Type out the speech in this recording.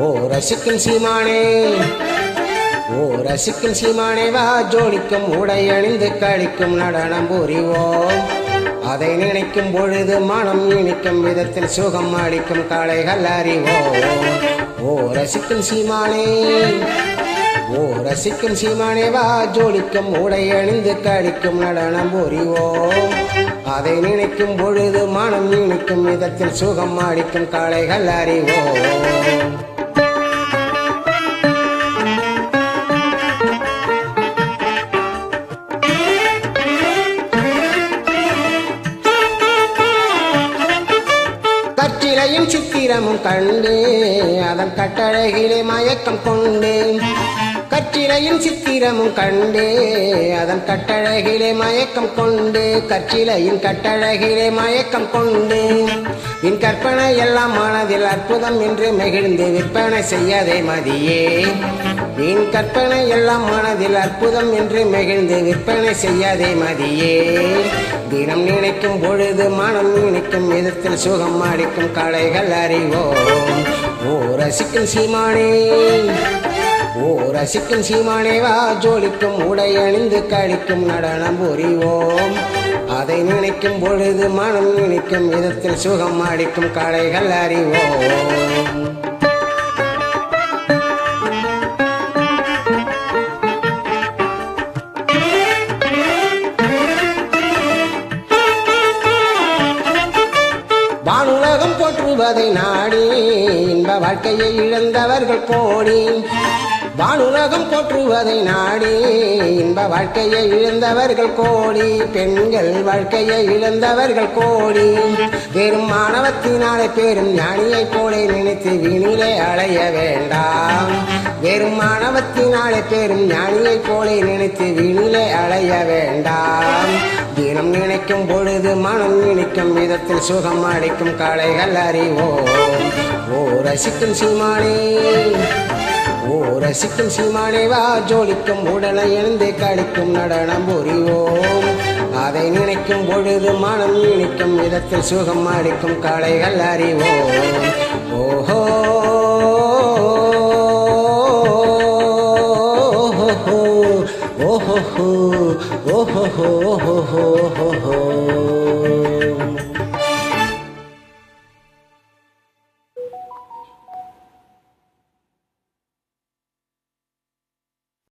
ஓ ரசிக்கும் சீமானே, ஓ ரசிக்கும் சீமானே வா ஜோடிக்கும் உடை அணிந்து கழிக்கும் நடனம் புரிவோம். அதை நினைக்கும் பொழுது மனம் இனிக்கும் விதத்தில் சுகம் அளிக்கும் கலைகள் அறிவோம். ஓ ரசிக்கும் சீமானே, ஓ ரசிக்கும் சீமானே வா ஜோடிக்கும் உடை அணிந்து கழிக்கும் நடனம் புரிவோம். அதை நினைக்கும் பொழுது மனம் இனிக்கும் விதத்தில் சுகம் அளிக்கும் கலைகள் அறிவோம். கற்றிலையும் சித்திரமும் கண்டு அதன் கட்டழகிலே மயக்கம் கொண்டு, கற்றிலையும் சித்திரமும் கண்டு அதன் கட்டழகிலே மயக்கம் கொண்டு, கற்றிலையும் கட்டழகிலே மயக்கம் கொண்டு என் கற்பனை எல்லாம் மனதில் அற்புதம் என்று மகிழ்ந்து விற்பனை செய்யாதே மதியே. என் கற்பனை எல்லாம் மனதில் அற்புதம் என்று மகிழ்ந்து விற்பனை செய்யாதே மதியே. தினம் நினைக்கும் பொழுது மனம் நினைக்கும் விதத்தில் சுகம் அளிக்கும் கலைகள் அறிவோம். ஓ ரசிக்கும் சீமானே, ஓ ரசிக்கும் சீமானே வா ஜோடிக்கும் உடை அணிந்து கழிக்கும் நடனம் புரிவோம். அதை நினைக்கும் பொழுது மனம் நினைக்கும் விதத்தில் சுகம் அளிக்கும் கலைகள் அறிவோம். வானுலகம் போற்றுவதை நாடி இன்ப வாழ்க்கையை இழந்தவர்கள் கோடி, வானுலகம் போற்றுவதை நாடி இன்ப வாழ்க்கையை இழந்தவர்கள் கோடி, பெண்கள் வாழ்க்கையை இழந்தவர்கள் கோடி. வெறும் மாணவத்தினாலே பெரும் ஞானியை போல நினைத்து வீணிலே அலைய வேண்டாம். வெறும் மாணவத்தினாலே பெரும் ஞானியை போல நினைத்து வீணிலே அலைய வேண்டாம். தினம் நினைக்கும் பொழுது மனம் நினைக்கும் விதத்தில் சுகம் அளிக்கும் கலைகள் அறிவோம். ஓ ரசிக்கும் சீமானே, ஓ ரசிக்கும் சீமானே வா ஜோடிக்கும் உடலை எழுந்து கழிக்கும் நடனம் புரிவோம். அதை நினைக்கும் பொழுது மனம் நினைக்கும் விதத்தில் சுகம் அளிக்கும் கலைகள் அறிவோம். ஓஹோ ஓஹோ ஓஹோ ஓஹோ ஓஹோ ஓஹோ.